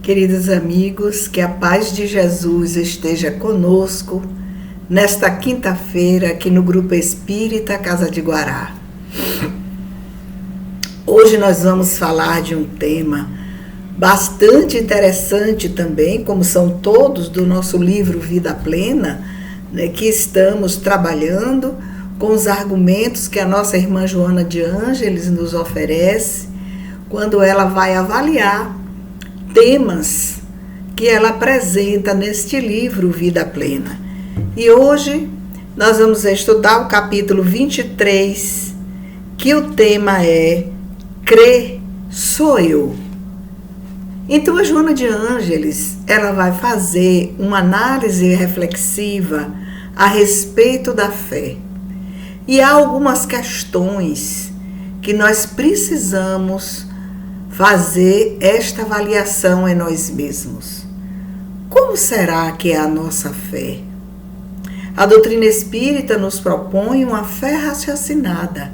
Queridos amigos, que a paz de Jesus esteja conosco nesta quinta-feira aqui no Grupo Espírita Casa de Guará. Hoje nós vamos falar de um tema bastante interessante também, como são todos do nosso livro Vida Plena, né, que estamos trabalhando com os argumentos que a nossa irmã Joana de Ângeles nos oferece quando ela vai avaliar temas que ela apresenta neste livro Vida Plena. E hoje nós vamos estudar o capítulo 23, que o tema é Crê, sou eu. Então a Joana de Ângeles, ela vai fazer uma análise reflexiva a respeito da fé. E há algumas questões que nós precisamos fazer esta avaliação em nós mesmos. Como será que é a nossa fé? A doutrina espírita nos propõe uma fé raciocinada.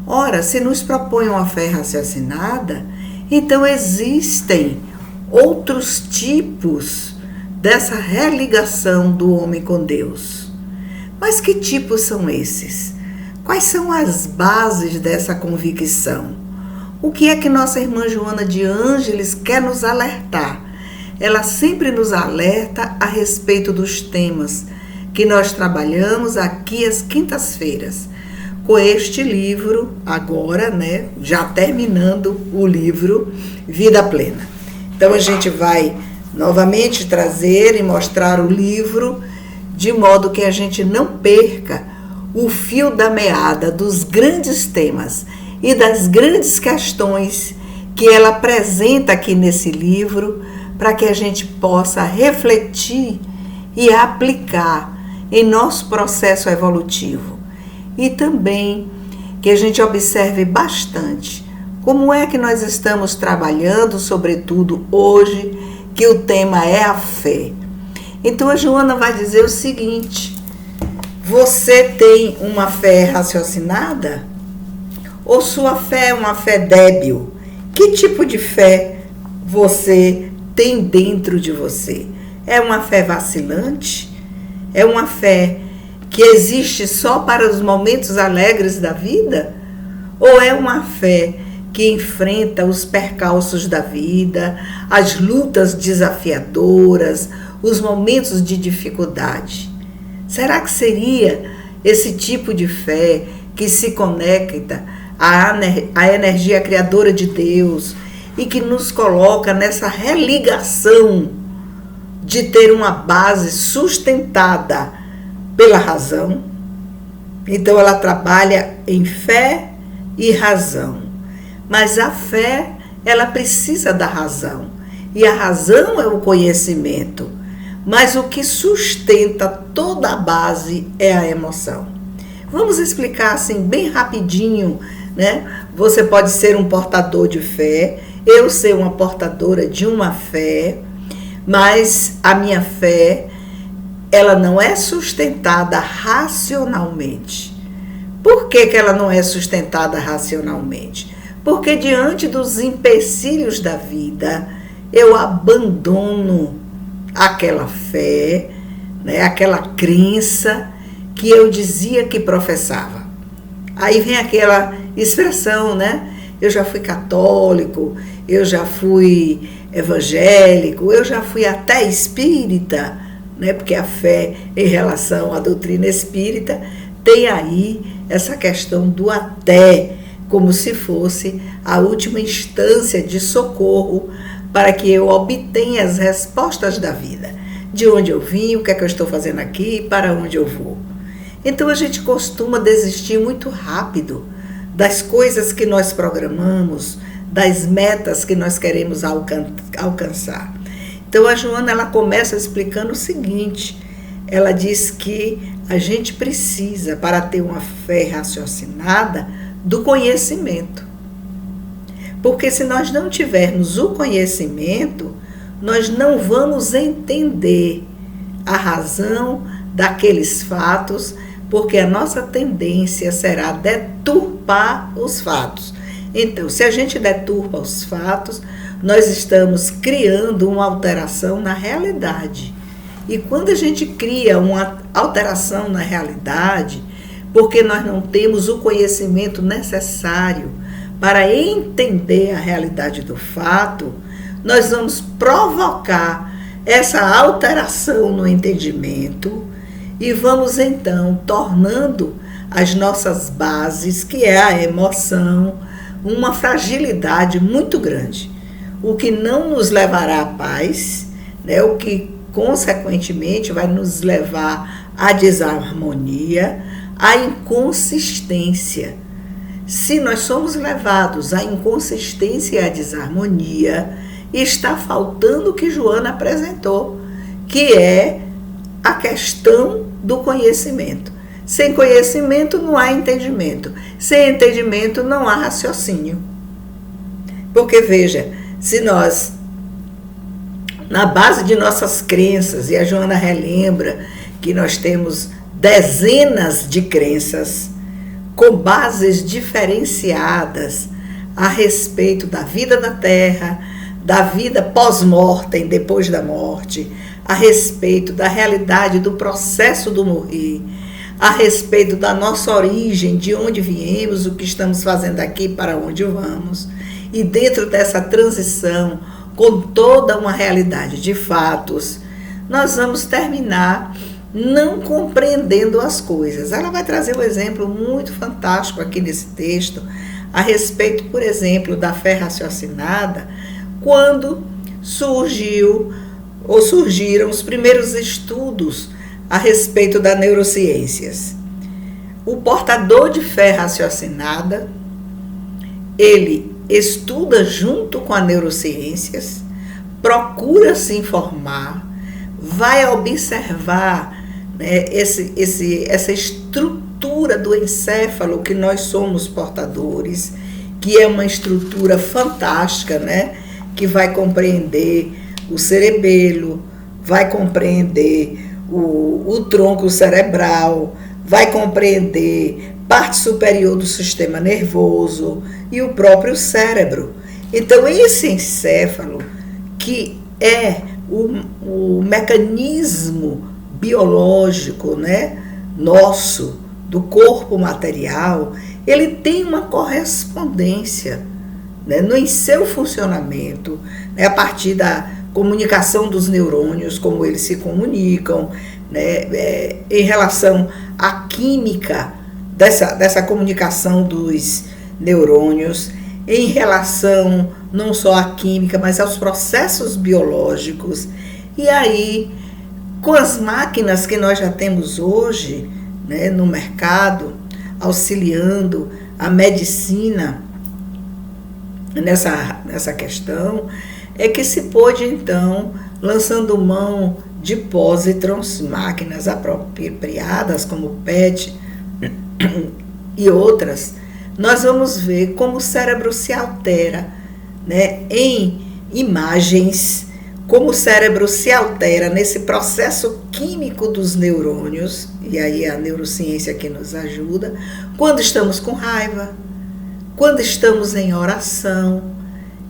Ora, se nos propõe uma fé raciocinada, então existem outros tipos dessa religação do homem com Deus. Mas que tipos são esses? Quais são as bases dessa convicção? O que é que nossa irmã Joana de Ângeles quer nos alertar? Ela sempre nos alerta a respeito dos temas que nós trabalhamos aqui às quintas-feiras, com este livro, agora, né, já terminando o livro Vida Plena. Então a gente vai novamente trazer e mostrar o livro, de modo que a gente não perca o fio da meada dos grandes temas e das grandes questões que ela apresenta aqui nesse livro, para que a gente possa refletir e aplicar em nosso processo evolutivo. E também que a gente observe bastante como é que nós estamos trabalhando, sobretudo hoje, que o tema é a fé. Então a Joana vai dizer o seguinte: você tem uma fé raciocinada? Ou sua fé é uma fé débil? Que tipo de fé você tem dentro de você? É uma fé vacilante? É uma fé que existe só para os momentos alegres da vida? Ou é uma fé que enfrenta os percalços da vida, as lutas desafiadoras, os momentos de dificuldade? Será que seria esse tipo de fé que se conecta à energia criadora de Deus e que nos coloca nessa religação de ter uma base sustentada pela razão? Então ela trabalha em fé e razão, mas a fé, ela precisa da razão, e a razão é o conhecimento, mas o que sustenta toda a base é a emoção. Vamos explicar assim bem rapidinho, né? Você pode ser um portador de fé, eu ser uma portadora de uma fé, mas a minha fé, ela não é sustentada racionalmente. Por que ela não é sustentada racionalmente? Porque diante dos empecilhos da vida, eu abandono aquela fé, né, aquela crença que eu dizia que professava. Aí vem aquela expressão, né? Eu já fui católico, eu já fui evangélico, eu já fui até espírita, né? Porque a fé em relação à doutrina espírita tem aí essa questão do até, como se fosse a última instância de socorro para que eu obtenha as respostas da vida. De onde eu vim, o que é que eu estou fazendo aqui, para onde eu vou. Então a gente costuma desistir muito rápido das coisas que nós programamos, das metas que nós queremos alcançar. Então a Joana, ela começa explicando o seguinte: ela diz que a gente precisa, para ter uma fé raciocinada, do conhecimento. Porque se nós não tivermos o conhecimento, nós não vamos entender a razão daqueles fatos, porque a nossa tendência será deturpar os fatos. Então, se a gente deturpa os fatos, nós estamos criando uma alteração na realidade. E quando a gente cria uma alteração na realidade, porque nós não temos o conhecimento necessário para entender a realidade do fato, nós vamos provocar essa alteração no entendimento e vamos então tornando as nossas bases, que é a emoção, uma fragilidade muito grande, o que não nos levará à paz, né? O que consequentemente vai nos levar à desarmonia, à inconsistência. Se nós somos levados à inconsistência e à desarmonia, está faltando o que Joana apresentou, que é a questão do conhecimento. Sem conhecimento não há entendimento. Sem entendimento não há raciocínio. Porque, veja, se nós, na base de nossas crenças, e a Joana relembra que nós temos dezenas de crenças com bases diferenciadas a respeito da vida na Terra, da vida pós-mortem, depois da morte, a respeito da realidade do processo do morrer, a respeito da nossa origem, de onde viemos, o que estamos fazendo aqui, para onde vamos. E dentro dessa transição, com toda uma realidade de fatos, nós vamos terminar não compreendendo as coisas. Ela vai trazer um exemplo muito fantástico aqui nesse texto, a respeito, por exemplo, da fé raciocinada, quando surgiram os primeiros estudos a respeito das neurociências. O portador de fé raciocinada, ele estuda junto com as neurociências, procura se informar, vai observar, né, essa estrutura do encéfalo que nós somos portadores, que é uma estrutura fantástica, né, que vai compreender o cerebelo, vai compreender o tronco cerebral, vai compreender parte superior do sistema nervoso e o próprio cérebro. Então, esse encéfalo, que é o mecanismo biológico, né, nosso, do corpo material, ele tem uma correspondência, né, no seu funcionamento, né, a partir da comunicação dos neurônios, como eles se comunicam, né, em relação à química dessa comunicação dos neurônios, em relação não só à química, mas aos processos biológicos. E aí, com as máquinas que nós já temos hoje, né, no mercado, auxiliando a medicina nessa questão, é que se pôde, então, lançando mão de pósitrons, máquinas apropriadas, como o PET e outras, nós vamos ver como o cérebro se altera, né, em imagens, como o cérebro se altera nesse processo químico dos neurônios, e aí a neurociência que nos ajuda, quando estamos com raiva, quando estamos em oração,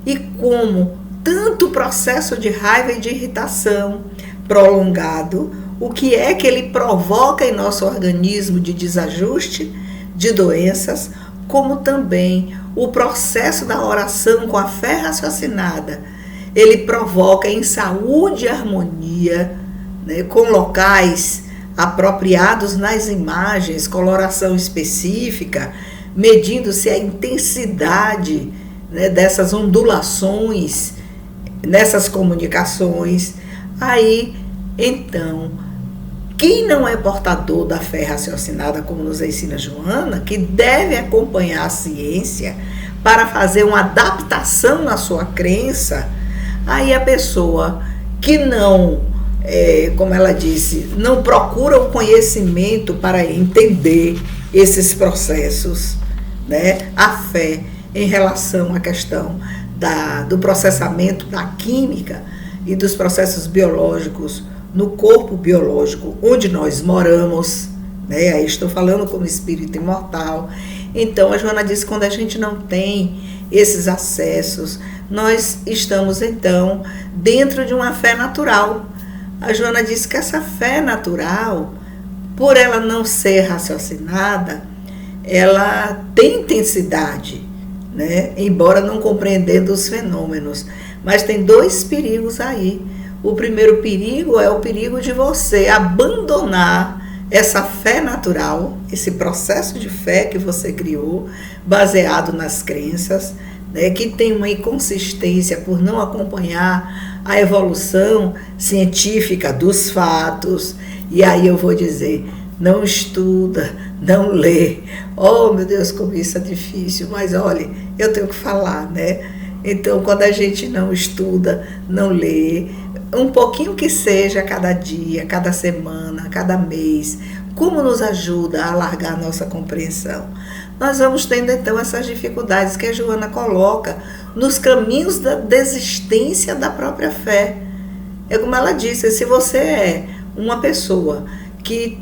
e como tanto o processo de raiva e de irritação prolongado, o que é que ele provoca em nosso organismo de desajuste, de doenças, como também o processo da oração com a fé raciocinada, ele provoca em saúde e harmonia, né, com locais apropriados nas imagens, coloração específica, medindo-se a intensidade, né, dessas ondulações, nessas comunicações. Aí, então, quem não é portador da fé raciocinada, como nos ensina Joana, que deve acompanhar a ciência para fazer uma adaptação na sua crença, aí a pessoa que não, como ela disse, não procura o conhecimento para entender esses processos, né? A fé em relação à questão do processamento da química e dos processos biológicos no corpo biológico onde nós moramos, né? Aí estou falando como espírito imortal. Então, a Joana disse que quando a gente não tem esses acessos, nós estamos, então, dentro de uma fé natural. A Joana disse que essa fé natural, por ela não ser raciocinada, ela tem intensidade, né? Embora não compreendendo os fenômenos. Mas tem dois perigos aí. O primeiro perigo é o perigo de você abandonar essa fé natural, esse processo de fé que você criou, baseado nas crenças, né, que tem uma inconsistência por não acompanhar a evolução científica dos fatos. E aí eu vou dizer, não estuda, não lê. Oh, meu Deus, como isso é difícil, mas olha, eu tenho que falar, né? Então, quando a gente não estuda, não lê, um pouquinho que seja cada dia, cada semana, cada mês, como nos ajuda a alargar a nossa compreensão? Nós vamos tendo então essas dificuldades que a Joana coloca nos caminhos da desistência da própria fé. É como ela disse, se você é uma pessoa que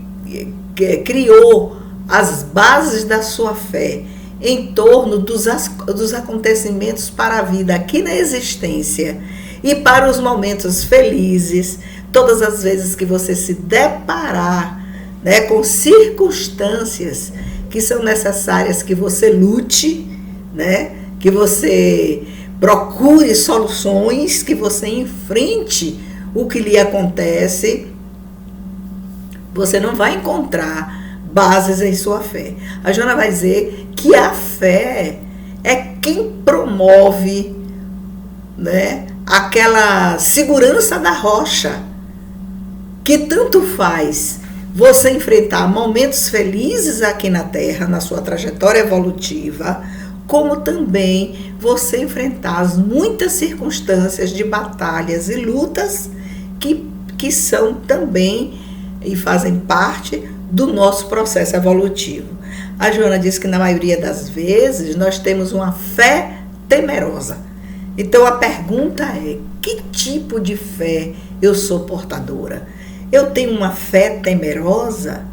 criou as bases da sua fé em torno dos acontecimentos para a vida aqui na existência e para os momentos felizes, todas as vezes que você se deparar, né, com circunstâncias que são necessárias que você lute, né, que você procure soluções, que você enfrente o que lhe acontece, você não vai encontrar bases em sua fé. A Joana vai dizer que a fé é quem promove, né, aquela segurança da rocha, que tanto faz você enfrentar momentos felizes aqui na Terra, na sua trajetória evolutiva, como também você enfrentar as muitas circunstâncias de batalhas e lutas que são também e fazem parte do nosso processo evolutivo. A Joana disse que na maioria das vezes nós temos uma fé temerosa. Então a pergunta é, que tipo de fé eu sou portadora? Eu tenho uma fé temerosa?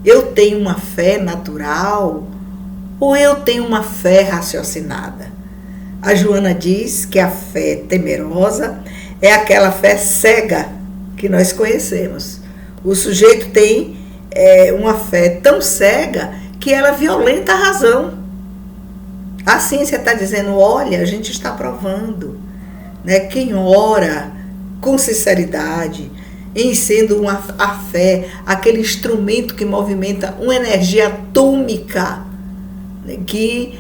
Eu tenho uma fé natural? Ou eu tenho uma fé raciocinada? A Joana diz que a fé temerosa é aquela fé cega que nós conhecemos. O sujeito tem uma fé tão cega que ela violenta a razão. A ciência está dizendo, olha, a gente está provando, né, quem ora com sinceridade, em sendo a fé, aquele instrumento que movimenta uma energia atômica, né, que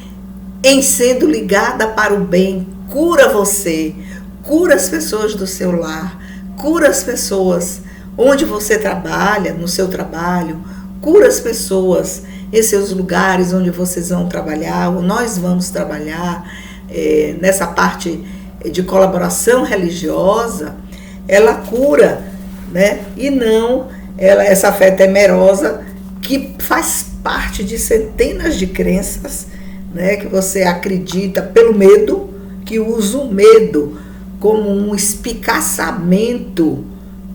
em sendo ligada para o bem, cura você, cura as pessoas do seu lar, cura as pessoas onde você trabalha, no seu trabalho, cura as pessoas em seus lugares onde vocês vão trabalhar, ou nós vamos trabalhar, nessa parte de colaboração religiosa, ela cura, né? E não essa fé temerosa que faz parte de centenas de crenças, né? Que você acredita pelo medo, que usa o medo como um espicaçamento,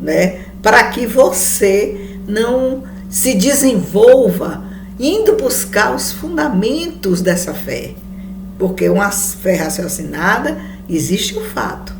né? Para que você não se desenvolva indo buscar os fundamentos dessa fé. Porque uma fé raciocinada, existe um fato.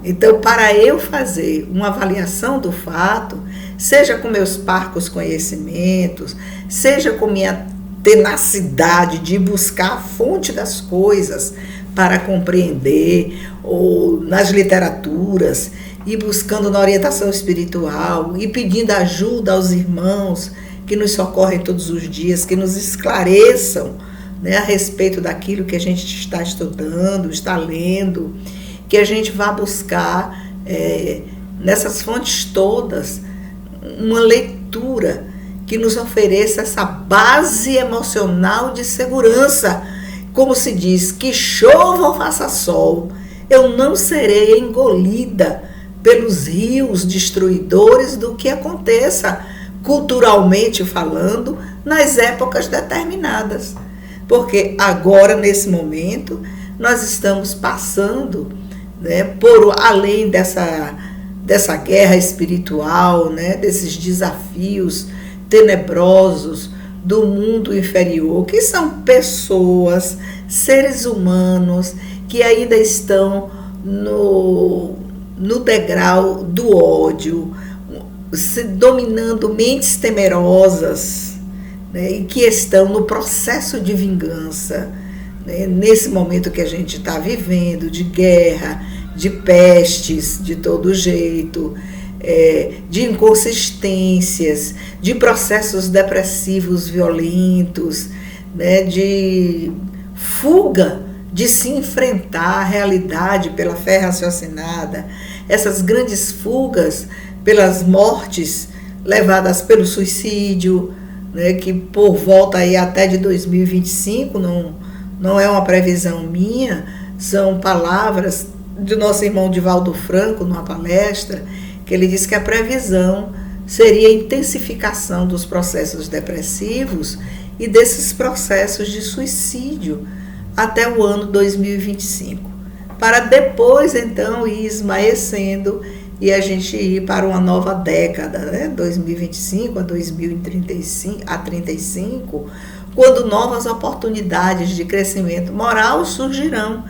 Então, para eu fazer uma avaliação do fato, seja com meus parcos conhecimentos, seja com minha tenacidade de buscar a fonte das coisas para compreender, ou nas literaturas, e buscando na orientação espiritual, e pedindo ajuda aos irmãos que nos socorrem todos os dias, que nos esclareçam, né, a respeito daquilo que a gente está estudando, está lendo, que a gente vá buscar nessas fontes todas uma leitura que nos ofereça essa base emocional de segurança. Como se diz, que chova ou faça sol, eu não serei engolida pelos rios destruidores do que aconteça, culturalmente falando, nas épocas determinadas. Porque agora, nesse momento, nós estamos passando, né, por além dessa guerra espiritual, né, desses desafios tenebrosos do mundo inferior, que são pessoas, seres humanos que ainda estão no degrau do ódio, se dominando mentes temerosas, né, e que estão no processo de vingança, né, nesse momento que a gente está vivendo, de guerra, de pestes de todo jeito, de inconsistências, de processos depressivos violentos, né, de fuga, de se enfrentar a realidade pela fé raciocinada, essas grandes fugas pelas mortes levadas pelo suicídio, né, que por volta aí até de 2025, não é uma previsão minha, são palavras do nosso irmão Divaldo Franco, numa palestra, que ele disse que a previsão seria a intensificação dos processos depressivos e desses processos de suicídio até o ano 2025, para depois então ir esmaecendo e a gente ir para uma nova década, né? 2025 a 2035, quando novas oportunidades de crescimento moral surgirão,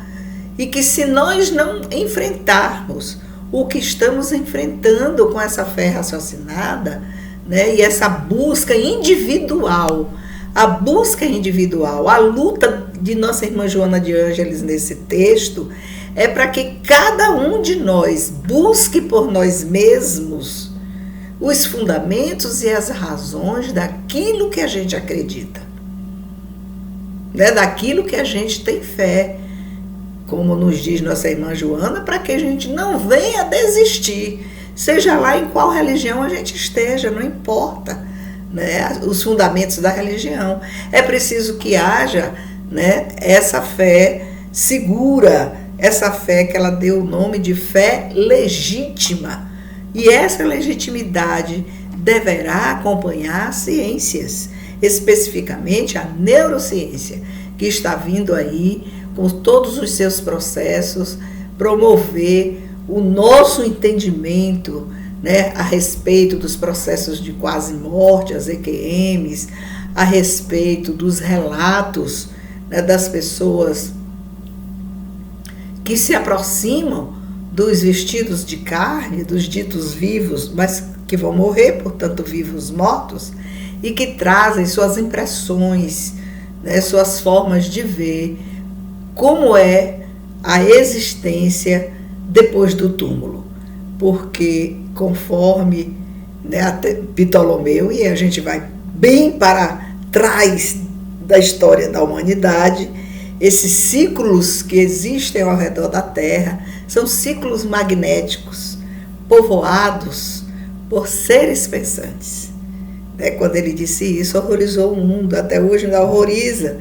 e que se nós não enfrentarmos o que estamos enfrentando com essa fé raciocinada, né, e essa busca individual, a luta de nossa irmã Joana de Ângeles nesse texto, é para que cada um de nós busque por nós mesmos os fundamentos e as razões daquilo que a gente acredita, né, daquilo que a gente tem fé, como nos diz nossa irmã Joana, para que a gente não venha desistir, seja lá em qual religião a gente esteja, não importa, né, os fundamentos da religião. É preciso que haja, né, essa fé segura, essa fé que ela deu o nome de fé legítima. E essa legitimidade deverá acompanhar ciências, especificamente a neurociência, que está vindo aí com todos os seus processos, promover o nosso entendimento, né, a respeito dos processos de quase morte, as EQMs, a respeito dos relatos, né, das pessoas que se aproximam dos vestidos de carne, dos ditos vivos, mas que vão morrer, portanto vivos mortos, e que trazem suas impressões, né, suas formas de ver, como é a existência depois do túmulo. Porque, conforme, né, Ptolomeu, e a gente vai bem para trás da história da humanidade, esses ciclos que existem ao redor da Terra são ciclos magnéticos, povoados por seres pensantes. Né, quando ele disse isso, horrorizou o mundo, até hoje ainda horroriza.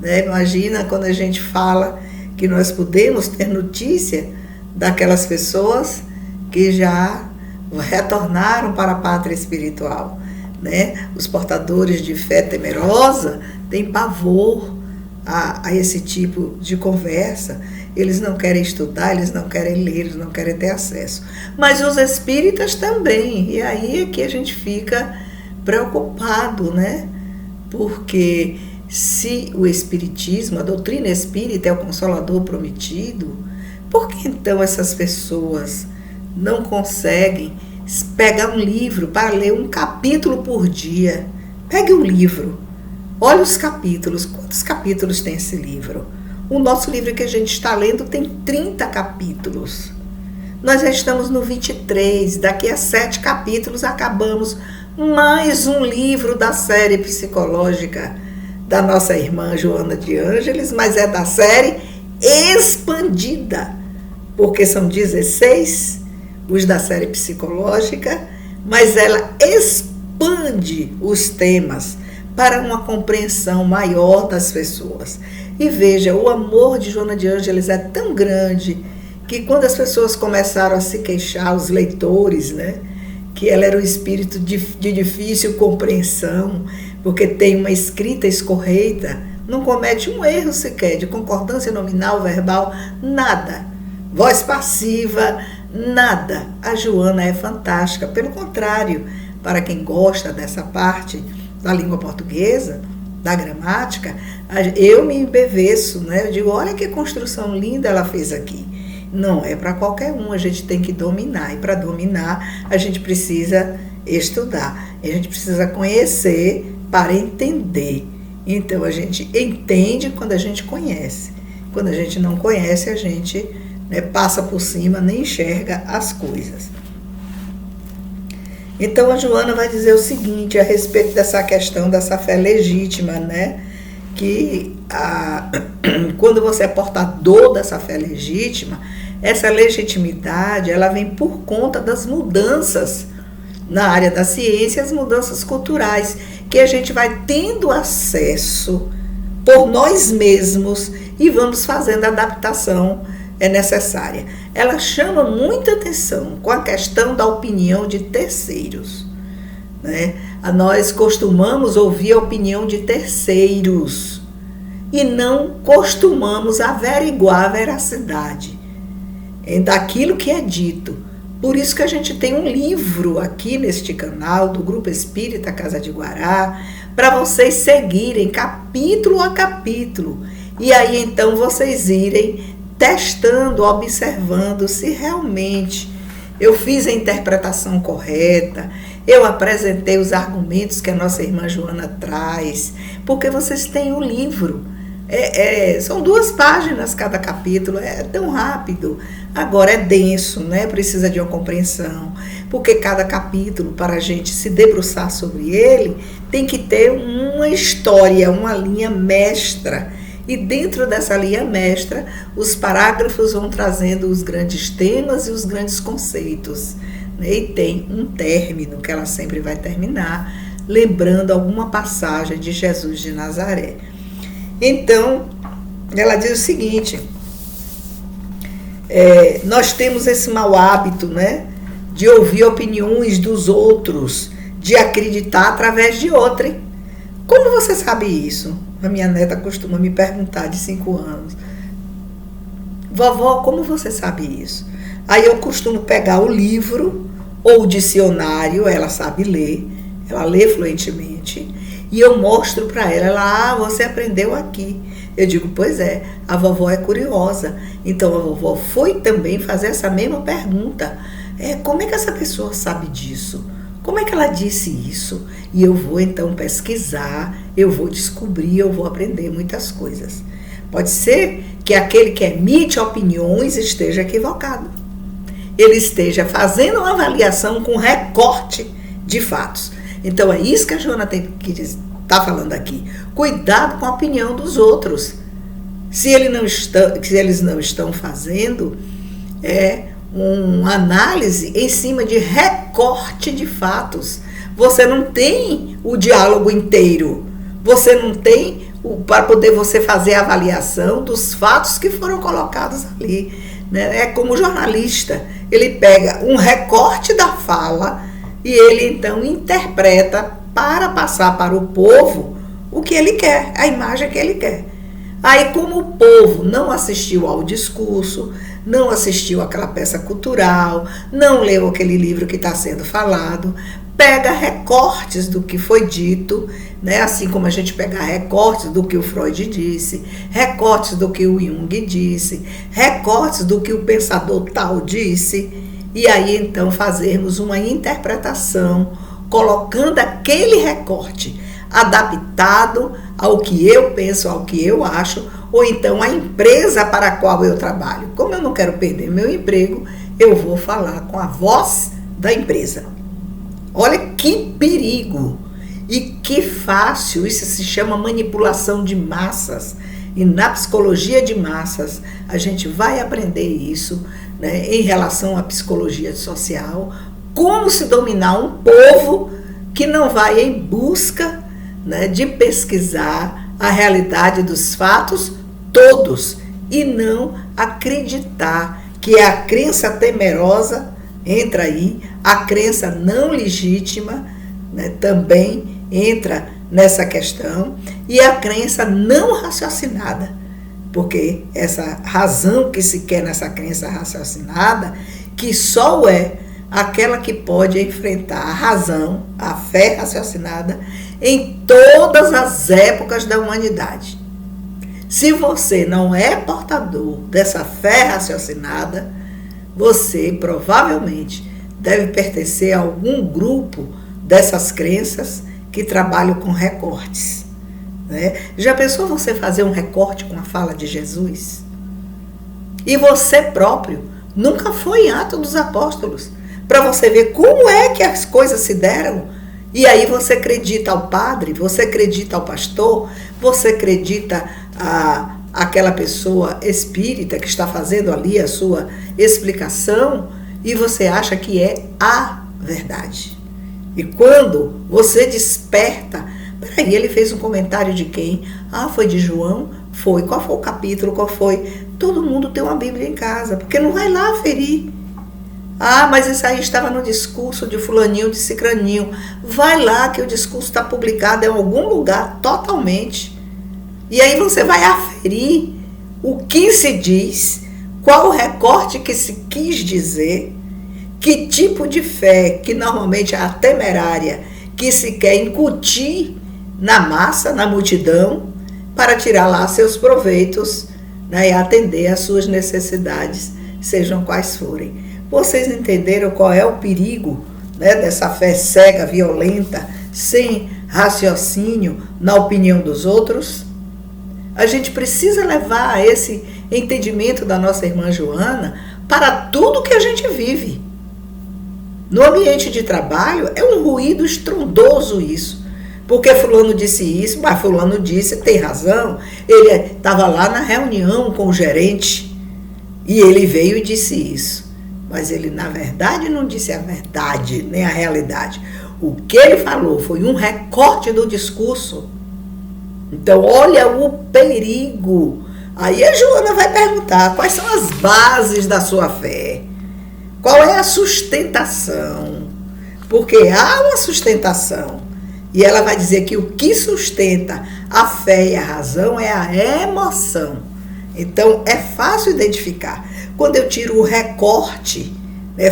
Né? Imagina quando a gente fala que nós podemos ter notícia daquelas pessoas que já retornaram para a pátria espiritual. Né? Os portadores de fé temerosa têm pavor a esse tipo de conversa. Eles não querem estudar, eles não querem ler, eles não querem ter acesso. Mas os espíritas também. E aí é que a gente fica preocupado, né? Porque se o espiritismo, a doutrina espírita é o consolador prometido, por que então essas pessoas não conseguem pegar um livro para ler um capítulo por dia? Pegue um livro, olha os capítulos, quantos capítulos tem esse livro? O nosso livro que a gente está lendo tem 30 capítulos. Nós já estamos no 23, daqui a 7 capítulos acabamos mais um livro da série psicológica da nossa irmã Joana de Ângeles, mas é da série expandida, porque são 16 os da série psicológica, mas ela expande os temas para uma compreensão maior das pessoas. E veja, o amor de Joana de Ângeles é tão grande que quando as pessoas começaram a se queixar, os leitores, né, que ela era um espírito de difícil compreensão, porque tem uma escrita escorreita, não comete um erro sequer de concordância nominal, verbal, nada. Voz passiva, nada. A Joana é fantástica. Pelo contrário, para quem gosta dessa parte, da língua portuguesa, da gramática, eu me embeveço, né? Eu digo, olha que construção linda ela fez aqui. Não é para qualquer um, a gente tem que dominar. E para dominar, a gente precisa estudar. A gente precisa conhecer para entender. Então, a gente entende quando a gente conhece. Quando a gente não conhece, a gente, né, passa por cima, nem enxerga as coisas. Então, a Joana vai dizer o seguinte a respeito dessa questão dessa fé legítima, né? Que quando você é portador dessa fé legítima, essa legitimidade, ela vem por conta das mudanças na área da ciência, as mudanças culturais, que a gente vai tendo acesso por nós mesmos e vamos fazendo a adaptação necessária. Ela chama muita atenção com a questão da opinião de terceiros, né? Nós costumamos ouvir a opinião de terceiros e não costumamos averiguar a veracidade daquilo que é dito. Por isso que a gente tem um livro aqui neste canal do Grupo Espírita Casa de Guará, para vocês seguirem capítulo a capítulo. E aí então vocês irem testando, observando se realmente eu fiz a interpretação correta, eu apresentei os argumentos que a nossa irmã Joana traz, porque vocês têm um livro. São 2 páginas cada capítulo, é tão rápido. Agora é denso, né? Precisa de uma compreensão, porque cada capítulo, para a gente se debruçar sobre ele, tem que ter uma história, uma linha mestra. E dentro dessa linha mestra, os parágrafos vão trazendo os grandes temas e os grandes conceitos, né? E tem um término que ela sempre vai terminar, lembrando alguma passagem de Jesus de Nazaré. Então, ela diz o seguinte, nós temos esse mau hábito, né, de ouvir opiniões dos outros, de acreditar através de outrem. Como você sabe isso? A minha neta costuma me perguntar de 5 anos. Vovó, como você sabe isso? Aí eu costumo pegar o livro ou o dicionário, ela sabe ler, ela lê fluentemente, e eu mostro para ela, você aprendeu aqui. Eu digo, pois é, a vovó é curiosa. Então a vovó foi também fazer essa mesma pergunta. Como é que essa pessoa sabe disso? Como é que ela disse isso? E eu vou então pesquisar, eu vou descobrir, eu vou aprender muitas coisas. Pode ser que aquele que emite opiniões esteja equivocado. Ele esteja fazendo uma avaliação com recorte de fatos. Então é isso que a Joana tem que está falando aqui. Cuidado com a opinião dos outros. Se eles não estão fazendo uma análise em cima de recorte de fatos. Você não tem o diálogo inteiro. Você não tem para poder você fazer a avaliação dos fatos que foram colocados ali, né? É como jornalista. Ele pega um recorte da fala e ele então interpreta para passar para o povo o que ele quer, a imagem que ele quer. Aí, como o povo não assistiu ao discurso, não assistiu àquela peça cultural, não leu aquele livro que está sendo falado, pega recortes do que foi dito, né? Assim como a gente pega recortes do que o Freud disse, recortes do que o Jung disse, recortes do que o pensador tal disse, e aí então fazermos uma interpretação, colocando aquele recorte adaptado ao que eu penso, ao que eu acho, ou então a empresa para a qual eu trabalho. Como eu não quero perder meu emprego, eu vou falar com a voz da empresa. Olha que perigo e que fácil, isso se chama manipulação de massas. E na psicologia de massas, a gente vai aprender isso, né, em relação à psicologia social, como se dominar um povo que não vai em busca, né, de pesquisar a realidade dos fatos todos e não acreditar que a crença temerosa entra aí, a crença não legítima, né, também entra nessa questão, e a crença não raciocinada, porque essa razão que se quer nessa crença raciocinada, que só é aquela que pode enfrentar a razão, a fé raciocinada, em todas as épocas da humanidade. Se você não é portador dessa fé raciocinada, você provavelmente deve pertencer a algum grupo dessas crenças que trabalham com recortes, né? Já pensou você fazer um recorte com a fala de Jesus? E você próprio nunca foi em Atos dos Apóstolos, para você ver como é que as coisas se deram. E aí você acredita ao padre, você acredita ao pastor, você acredita àquela pessoa espírita que está fazendo ali a sua explicação, e você acha que é a verdade. E quando você desperta, peraí, ele fez um comentário de quem? Ah, foi de João? Foi. Qual foi o capítulo? Qual foi? Todo mundo tem uma Bíblia em casa, porque não vai lá aferir. Ah, mas isso aí estava no discurso de fulaninho, de cicraninho. Vai lá que o discurso está publicado em algum lugar totalmente. E aí você vai aferir o que se diz, qual o recorte que se quis dizer, que tipo de fé, que normalmente é a temerária, que se quer incutir na massa, na multidão, para tirar lá seus proveitos, né, e atender às suas necessidades, sejam quais forem. Vocês entenderam qual é o perigo, né, dessa fé cega, violenta, sem raciocínio na opinião dos outros? A gente precisa levar esse entendimento da nossa irmã Joana para tudo que a gente vive. No ambiente de trabalho é um ruído estrondoso isso. Porque fulano disse isso, mas fulano disse, tem razão. Ele estava lá na reunião com o gerente e ele veio e disse isso. Mas ele, na verdade, não disse a verdade, nem a realidade. O que ele falou foi um recorte do discurso. Então, olha o perigo. Aí a Joana vai perguntar quais são as bases da sua fé. Qual é a sustentação? Porque há uma sustentação. E ela vai dizer que o que sustenta a fé e a razão é a emoção. Então, é fácil identificar. Quando eu tiro o recorte,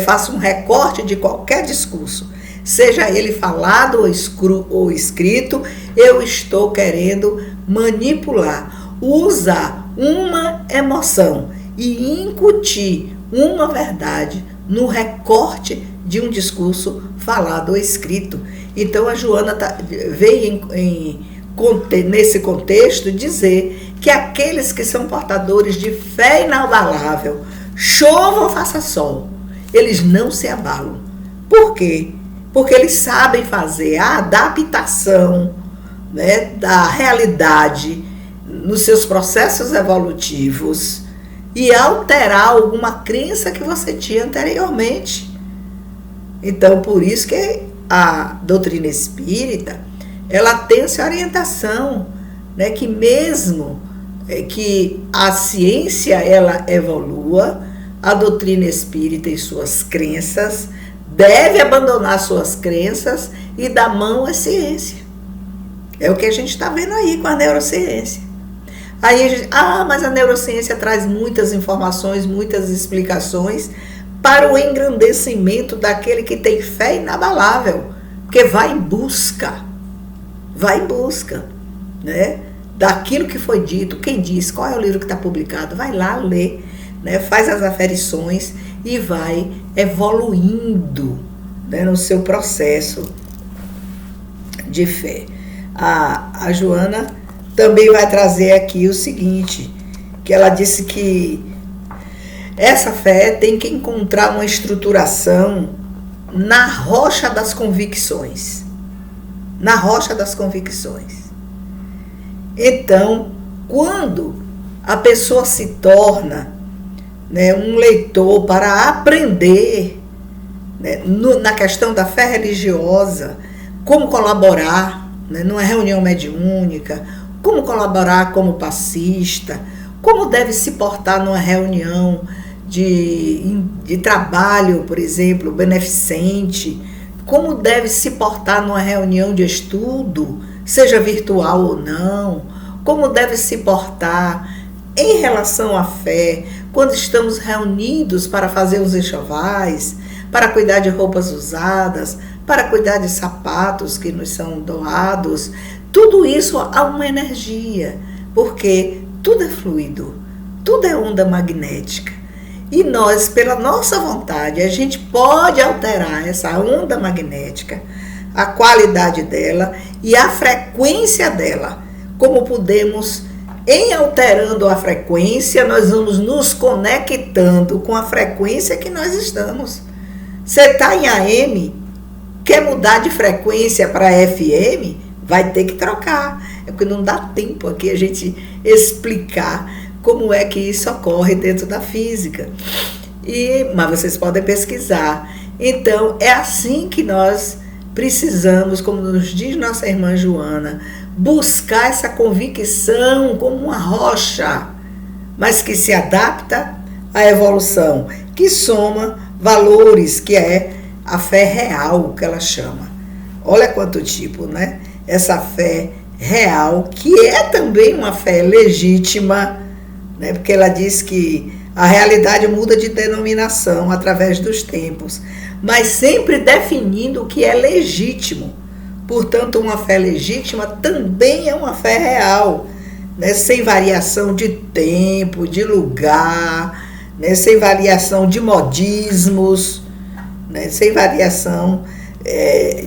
faço um recorte de qualquer discurso, seja ele falado ou escrito, eu estou querendo manipular, usar uma emoção e incutir uma verdade no recorte de um discurso falado ou escrito. Então a Joana veio nesse contexto dizer que aqueles que são portadores de fé inabalável, chova ou faça sol, eles não se abalam. Por quê? Porque eles sabem fazer a adaptação, né, da realidade nos seus processos evolutivos e alterar alguma crença que você tinha anteriormente. Então, por isso que a doutrina espírita, ela tem essa orientação, né, que mesmo que a ciência ela evolua, a doutrina espírita e suas crenças deve abandonar suas crenças e dar mão à ciência. É o que a gente está vendo aí com a neurociência. Aí a gente, mas a neurociência traz muitas informações, muitas explicações para o engrandecimento daquele que tem fé inabalável, porque vai em busca, né, daquilo que foi dito, quem disse, qual é o livro que está publicado, vai lá ler, né, faz as aferições e vai evoluindo, né, no seu processo de fé. A Joana também vai trazer aqui o seguinte, que ela disse que essa fé tem que encontrar uma estruturação na rocha das convicções. Na rocha das convicções. Então, quando a pessoa se torna, né, um leitor para aprender, né, na questão da fé religiosa, como colaborar, né, numa reunião mediúnica, como colaborar como passista, como deve se portar numa reunião de trabalho, por exemplo, beneficente, como deve se portar numa reunião de estudo, seja virtual ou não, como deve se portar em relação à fé, quando estamos reunidos para fazer os enxovais, para cuidar de roupas usadas, para cuidar de sapatos que nos são doados. Tudo isso há uma energia, porque tudo é fluido, tudo é onda magnética. E nós, pela nossa vontade, a gente pode alterar essa onda magnética, a qualidade dela e a frequência dela. Como podemos, em alterando a frequência, nós vamos nos conectando com a frequência que nós estamos. Você está em AM, quer mudar de frequência para FM, vai ter que trocar. É porque não dá tempo aqui a gente explicar como é que isso ocorre dentro da física. Mas vocês podem pesquisar. Então, é assim que nós precisamos, como nos diz nossa irmã Joana, buscar essa convicção como uma rocha, mas que se adapta à evolução, que soma valores, que é a fé real, que ela chama. Olha quanto tipo, né? Essa fé real, que é também uma fé legítima, né? Porque ela diz que a realidade muda de denominação através dos tempos, mas sempre definindo o que é legítimo. Portanto, uma fé legítima também é uma fé real, né? Sem variação de tempo, de lugar, né? Sem variação de modismos, né? Sem variação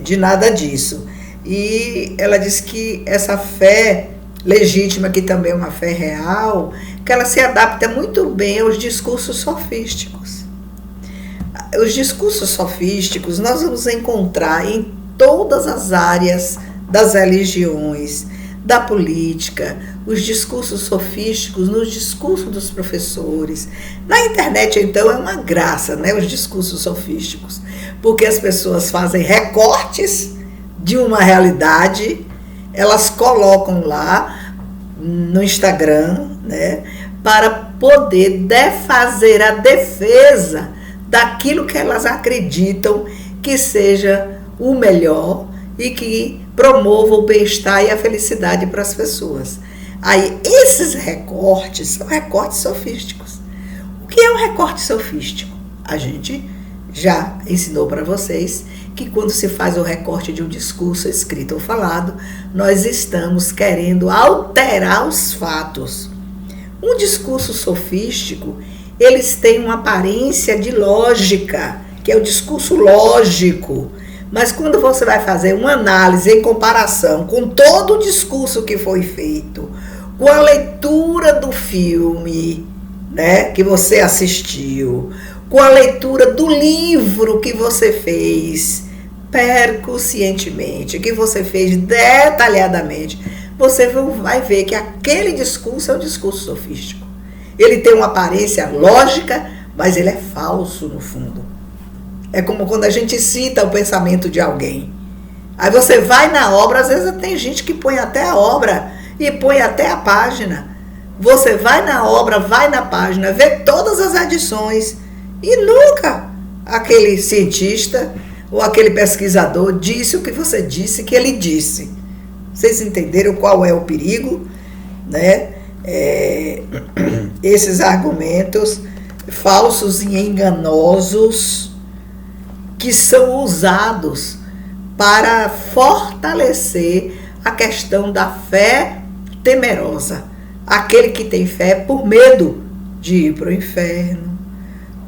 de nada disso. E ela diz que essa fé legítima, que também é uma fé real, que ela se adapta muito bem aos discursos sofísticos. Os discursos sofísticos nós vamos encontrar em todas as áreas das religiões, da política, os discursos sofísticos nos discursos dos professores. Na internet, então, é uma graça, né, os discursos sofísticos, porque as pessoas fazem recortes de uma realidade, elas colocam lá no Instagram, né, para poder fazer a defesa daquilo que elas acreditam que seja o melhor e que promova o bem-estar e a felicidade para as pessoas. Aí, esses recortes são recortes sofísticos. O que é um recorte sofístico? A gente já ensinou para vocês que quando se faz o recorte de um discurso escrito ou falado, nós estamos querendo alterar os fatos. Um discurso sofístico, eles têm uma aparência de lógica, que é o discurso lógico. Mas quando você vai fazer uma análise em comparação com todo o discurso que foi feito, com a leitura do filme, né, que você assistiu, com a leitura do livro que você fez percussientemente, que você fez detalhadamente, você vai ver que aquele discurso é um discurso sofístico. Ele tem uma aparência lógica, mas ele é falso no fundo. É como quando a gente cita o pensamento de alguém. Aí você vai na obra, às vezes tem gente que põe até a obra e põe até a página. Você vai na obra, vai na página, vê todas as adições e nunca aquele cientista ou aquele pesquisador disse o que você disse que ele disse. Vocês entenderam qual é o perigo, né? Esses argumentos falsos e enganosos que são usados para fortalecer a questão da fé temerosa. Aquele que tem fé por medo de ir para o inferno,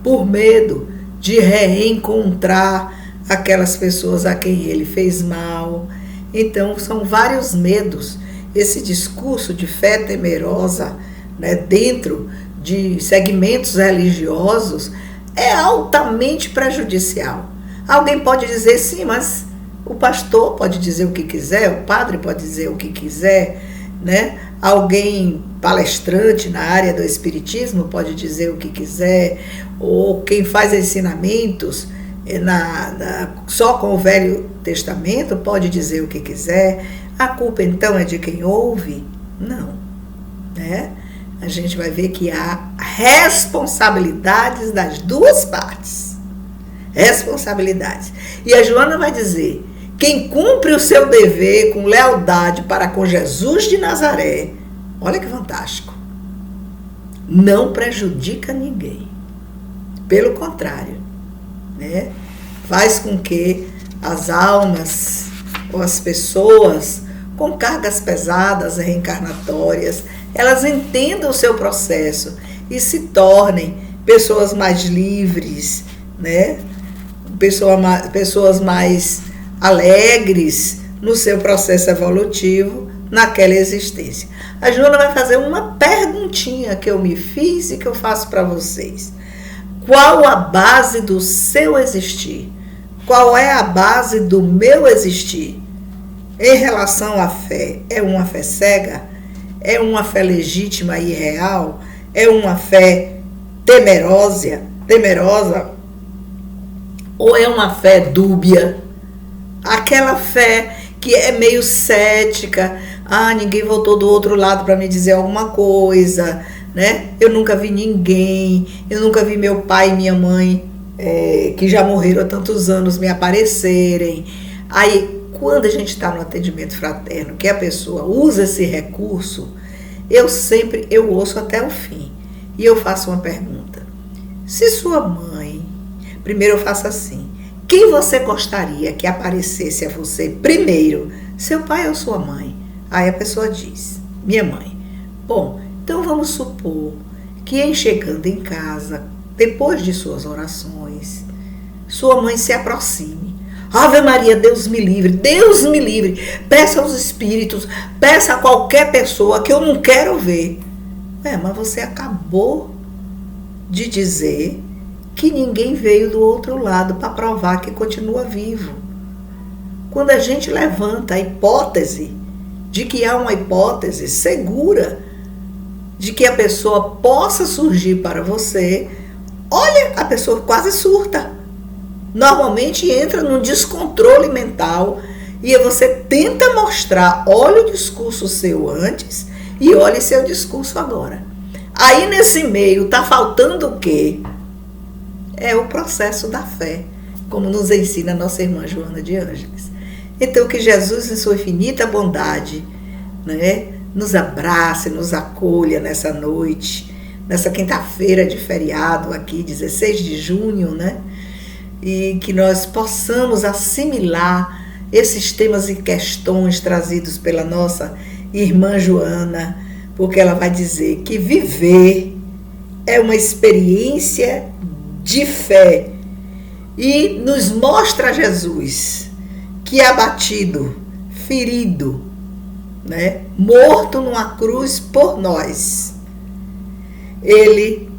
por medo de reencontrar aquelas pessoas a quem ele fez mal. Então, são vários medos. Esse discurso de fé temerosa, né, dentro de segmentos religiosos é altamente prejudicial. Alguém pode dizer, sim, mas o pastor pode dizer o que quiser, o padre pode dizer o que quiser, né? Alguém palestrante na área do espiritismo pode dizer o que quiser, ou quem faz ensinamentos só com o Velho Testamento pode dizer o que quiser. A culpa então é de quem ouve? Não, né? A gente vai ver que há responsabilidades das duas partes. Responsabilidades. E a Joana vai dizer, quem cumpre o seu dever com lealdade para com Jesus de Nazaré, olha que fantástico, não prejudica ninguém. Pelo contrário, né? Faz com que as almas ou as pessoas com cargas pesadas reencarnatórias, elas entendam o seu processo e se tornem pessoas mais livres, né? Pessoas mais alegres no seu processo evolutivo, naquela existência. A Joana vai fazer uma perguntinha que eu me fiz e que eu faço para vocês. Qual a base do seu existir? Qual é a base do meu existir? Em relação à fé, é uma fé cega? É uma fé legítima e real? É uma fé temerosa? Ou é uma fé dúbia? Aquela fé que é meio cética. Ninguém voltou do outro lado para me dizer alguma coisa, né? Eu nunca vi ninguém, eu nunca vi meu pai e minha mãe, que já morreram há tantos anos, me aparecerem. Aí, quando a gente está no atendimento fraterno, que a pessoa usa esse recurso, eu ouço até o fim. E eu faço uma pergunta. Se sua mãe... Primeiro eu faço assim. Quem você gostaria que aparecesse a você primeiro? Seu pai ou sua mãe? Aí a pessoa diz, minha mãe. Bom, então vamos supor que em chegando em casa, depois de suas orações, sua mãe se aproxime. Ave Maria, Deus me livre, Deus me livre. Peça aos espíritos, peça a qualquer pessoa que eu não quero ver. Mas você acabou de dizer que ninguém veio do outro lado para provar que continua vivo. Quando a gente levanta a hipótese de que há uma hipótese segura de que a pessoa possa surgir para você, olha, a pessoa quase surta. Normalmente entra num descontrole mental e você tenta mostrar, olha o discurso seu antes e olha seu discurso agora. Aí nesse meio está faltando o quê? É o processo da fé, como nos ensina a nossa irmã Joana de Ângeles. Então que Jesus, em sua infinita bondade, né, nos abrace, nos acolha nessa noite, nessa quinta-feira de feriado aqui, 16 de junho, né? E que nós possamos assimilar esses temas e questões trazidos pela nossa irmã Joana, porque ela vai dizer que viver é uma experiência de fé e nos mostra Jesus que é abatido, ferido, né, morto numa cruz por nós. Ele,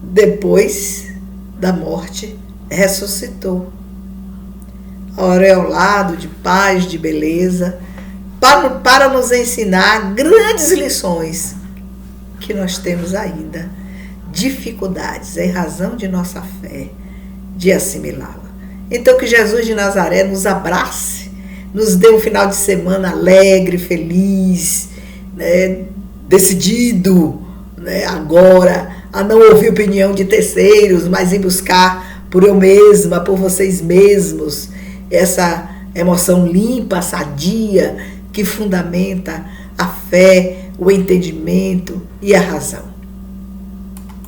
depois da morte, ressuscitou, aureolado de paz, de beleza, para nos ensinar grandes lições que nós temos ainda dificuldades, em razão de nossa fé, de assimilá-la. Então que Jesus de Nazaré nos abrace, nos dê um final de semana alegre, feliz, né, decidido, né, agora a não ouvir opinião de terceiros, mas ir buscar por eu mesma, por vocês mesmos, essa emoção limpa, sadia, que fundamenta a fé, o entendimento e a razão.